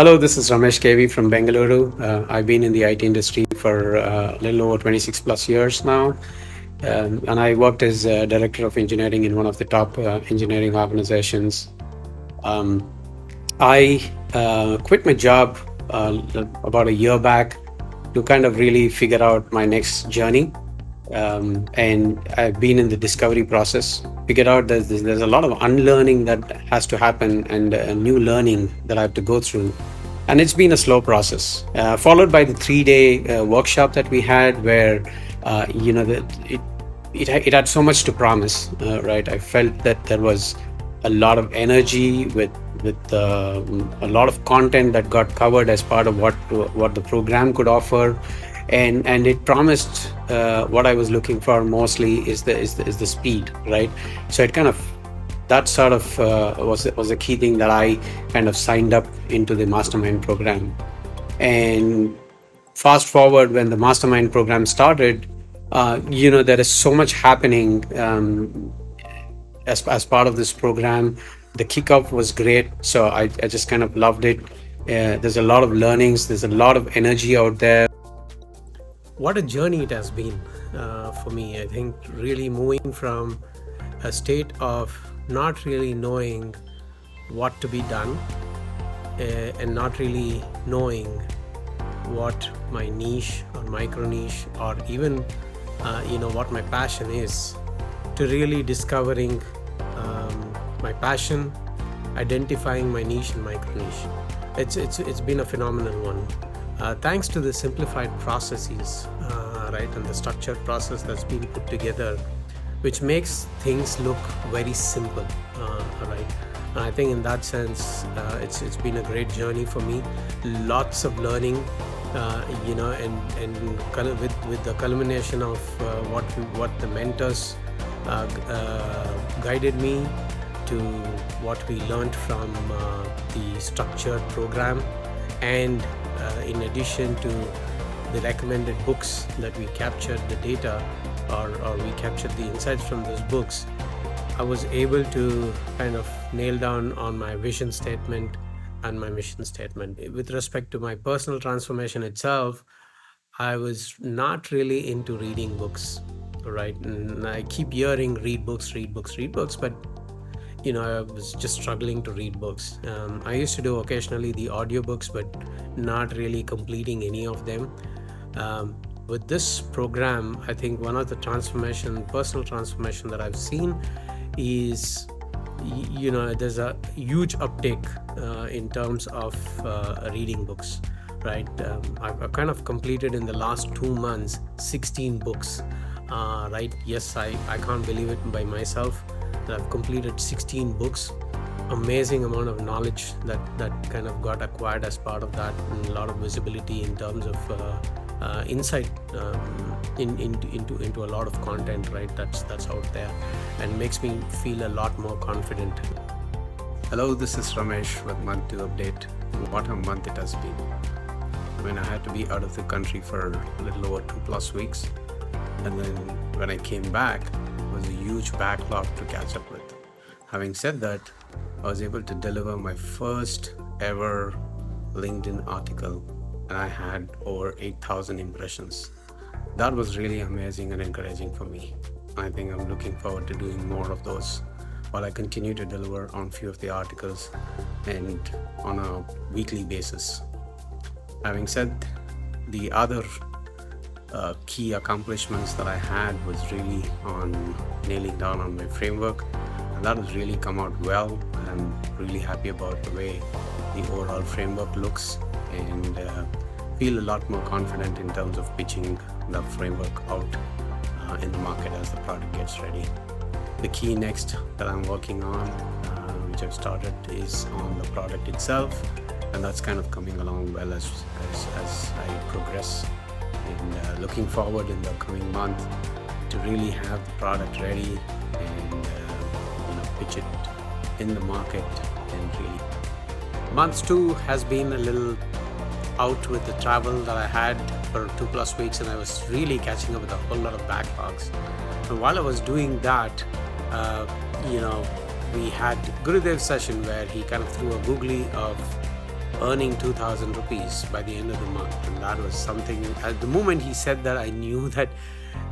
Hello, this is Ramesh KV from Bengaluru. I've been in the IT industry for a little over 26 plus years now. And I worked as Director of Engineering in one of the top engineering organizations. Um, I quit my job about a year back to kind of really figure out my next journey. And I've been in the discovery process, figured out that there's a lot of unlearning that has to happen and new learning that I have to go through. And it's been a slow process, followed by the 3-day workshop that we had where, it had so much to promise, right? I felt that there was a lot of energy with a lot of content that got covered as part of what the program could offer. And it promised what I was looking for mostly is the speed, right? So it kind of that sort of was a key thing that I kind of signed up into the Mastermind program. And fast forward when the Mastermind program started, there is so much happening as part of this program. The kickoff was great, so I just kind of loved it. There's a lot of learnings. There's a lot of energy out there. What a journey it has been for me. I think really moving from a state of not really knowing what to be done and not really knowing what my niche or micro niche or even what my passion is, to really discovering my passion, identifying my niche and micro niche. It's been a phenomenal one. Thanks to the simplified processes, right, and the structured process that's been put together, which makes things look very simple, right? And I think in that sense, it's been a great journey for me. Lots of learning, and with the culmination of what the mentors guided me to what we learned from the structured program, and in addition to the recommended books that we captured the data or we captured the insights from those books, I was able to kind of nail down on my vision statement and my mission statement. With respect to my personal transformation itself, I was not really into reading books, right? And I keep hearing read books, but I was just struggling to read books. I used to do occasionally the audiobooks, but not really completing any of them. With this program, I think one of the personal transformation that I've seen is, there's a huge uptake in terms of reading books, right? I've kind of completed in the last 2 months 16 books, right? Yes, I can't believe it by myself. I've completed 16 books. Amazing amount of knowledge that kind of got acquired as part of that, and a lot of visibility in terms of insight into a lot of content, right? That's out there, and makes me feel a lot more confident. Hello, this is Ramesh with Month 2 Update. What a month it has been. When I had to be out of the country for a little over 2+ weeks, and then when I came back, it was a huge backlog to catch up with. Having said that, I was able to deliver my first ever LinkedIn article, and I had over 8,000 impressions. That was really amazing and encouraging for me. I think I'm looking forward to doing more of those while I continue to deliver on a few of the articles and on a weekly basis. Having said, the other key accomplishments that I had was really on nailing down on my framework, and that has really come out well. I'm really happy about the way the overall framework looks, and feel a lot more confident in terms of pitching the framework out in the market as the product gets ready. The key next that I'm working on, which I've started, is on the product itself, and that's kind of coming along well as I progress. And looking forward in the coming month to really have the product ready and pitch it in the market. And really, month 2 has been a little out with the travel that I had for 2+ weeks, and I was really catching up with a whole lot of backlogs. And while I was doing that, we had Gurudev's session where he kind of threw a googly of earning 2,000 rupees by the end of the month. And that was something, at the moment he said that, I knew that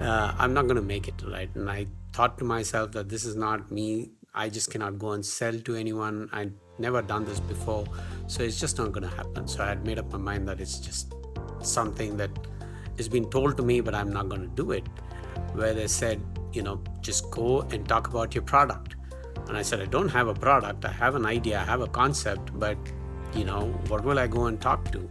I'm not going to make it, right? And I thought to myself that this is not me. I just cannot go and sell to anyone. I'd never done this before, so it's just not going to happen. So I had made up my mind that it's just something that is being told to me, but I'm not going to do it. Where they said, just go and talk about your product. And I said, I don't have a product. I have an idea, I have a concept, but what will I go and talk to?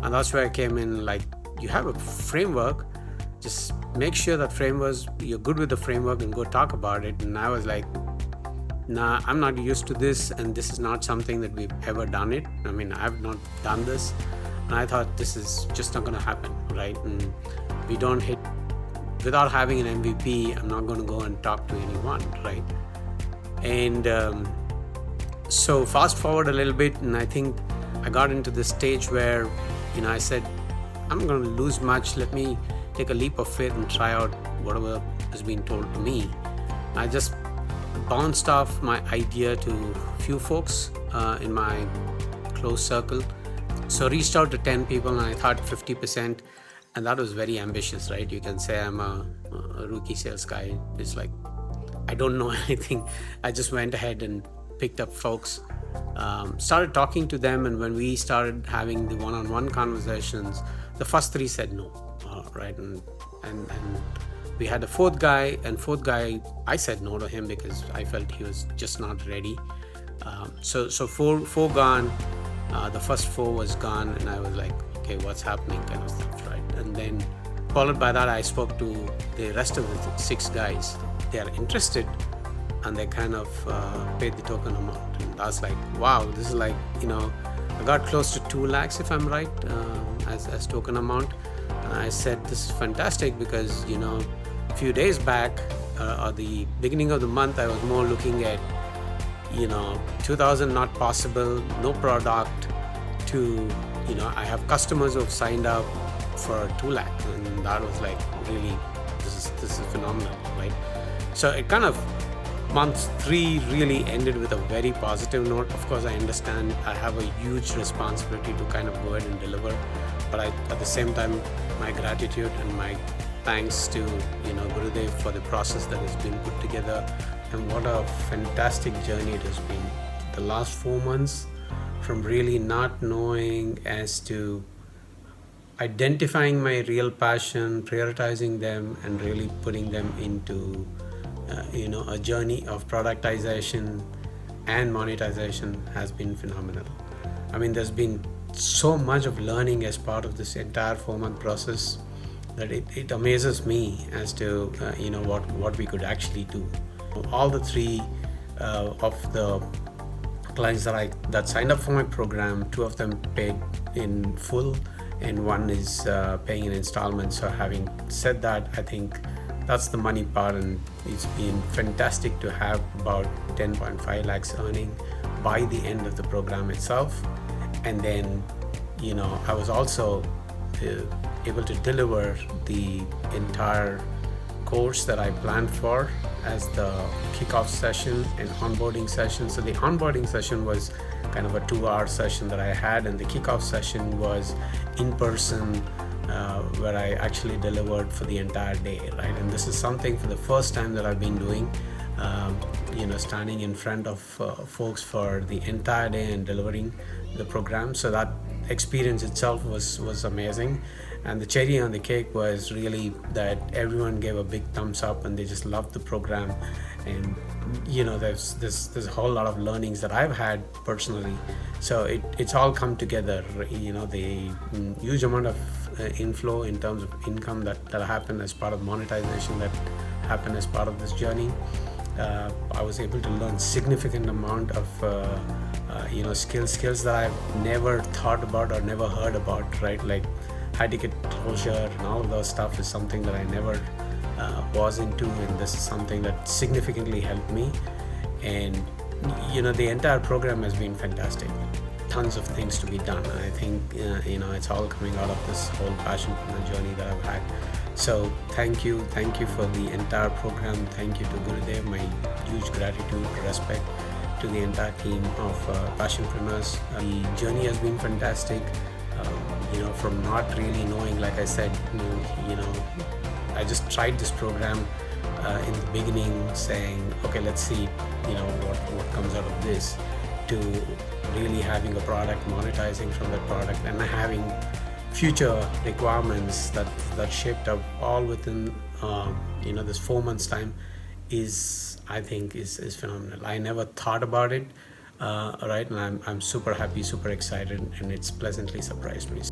And that's where I came in, like, you have a framework, just make sure that you're good with the framework and go talk about it. And I was like, nah, I'm not used to this, and this is not something that we've ever done it. I mean, I've not done this. And I thought, this is just not going to happen, right? And we don't hit, without having an MVP, I'm not going to go and talk to anyone, right? And so fast forward a little bit, and I think I got into this stage where, I said, I'm going to lose much. Let me take a leap of faith and try out whatever is being told to me. I just bounced off my idea to a few folks in my close circle. So reached out to 10 people, and I thought 50%, and that was very ambitious, right? You can say I'm a rookie sales guy. It's like, I don't know anything. I just went ahead and picked up folks, started talking to them, and when we started having the one-on-one conversations, the first 3 said no, right? And we had a fourth guy, I said no to him because I felt he was just not ready. So four gone. The first 4 was gone, and I was like, okay, what's happening, kind of stuff, right? And then followed by that, I spoke to the rest of the 6 guys. They are interested, and they kind of paid the token amount. And I was like, wow, this is like, I got close to 2 lakhs, if I'm right, as token amount. And I said, this is fantastic, because, a few days back, or the beginning of the month, I was more looking at, 2,000 not possible, no product, to, I have customers who have signed up for 2 lakh, and that was like, really, this is phenomenal, right? So it kind of, month 3 really ended with a very positive note. Of course, I understand I have a huge responsibility to kind of go ahead and deliver, but at the same time, my gratitude and my thanks to Gurudev for the process that has been put together, and what a fantastic journey it has been. The last 4 months, from really not knowing as to identifying my real passion, prioritizing them, and really putting them into a journey of productization and monetization has been phenomenal. I mean, there's been so much of learning as part of this entire 4-month process that it amazes me as to what we could actually do. All the 3 of the clients that signed up for my program, 2 of them paid in full, and 1 is paying in installments. So having said that, I think that's the money part, and it's been fantastic to have about 10.5 lakhs earning by the end of the program itself. And then, I was also able to deliver the entire course that I planned for as the kickoff session and onboarding session. So the onboarding session was kind of a 2-hour session that I had, and the kickoff session was in person, where I actually delivered for the entire day, right? And this is something for the first time that I've been doing, standing in front of folks for the entire day and delivering the program. So that experience itself was amazing. And the cherry on the cake was really that everyone gave a big thumbs up, and they just loved the program. And there's a whole lot of learnings that I've had personally. So it's all come together. The huge amount of inflow in terms of income that happened as part of monetization, that happened as part of this journey. I was able to learn significant amount of skills that I've never thought about or never heard about, right? Like high ticket closure and all of those stuff is something that I never was into, and this is something that significantly helped me. And the entire program has been fantastic. Tons of things to be done, and I think it's all coming out of this whole Passionpreneur journey that I've had. So thank you for the entire program. Thank you to Gurudev. My huge gratitude, respect to the entire team of Passionpreneurs. The journey has been fantastic. From not really knowing, like I said, I just tried this program in the beginning, saying, okay, let's see, what comes out of this, to really having a product, monetizing from that product, and having future requirements that shaped up all within this 4 months time I think is phenomenal. I never thought about it, right? And I'm super happy, super excited, and it's pleasantly surprised me.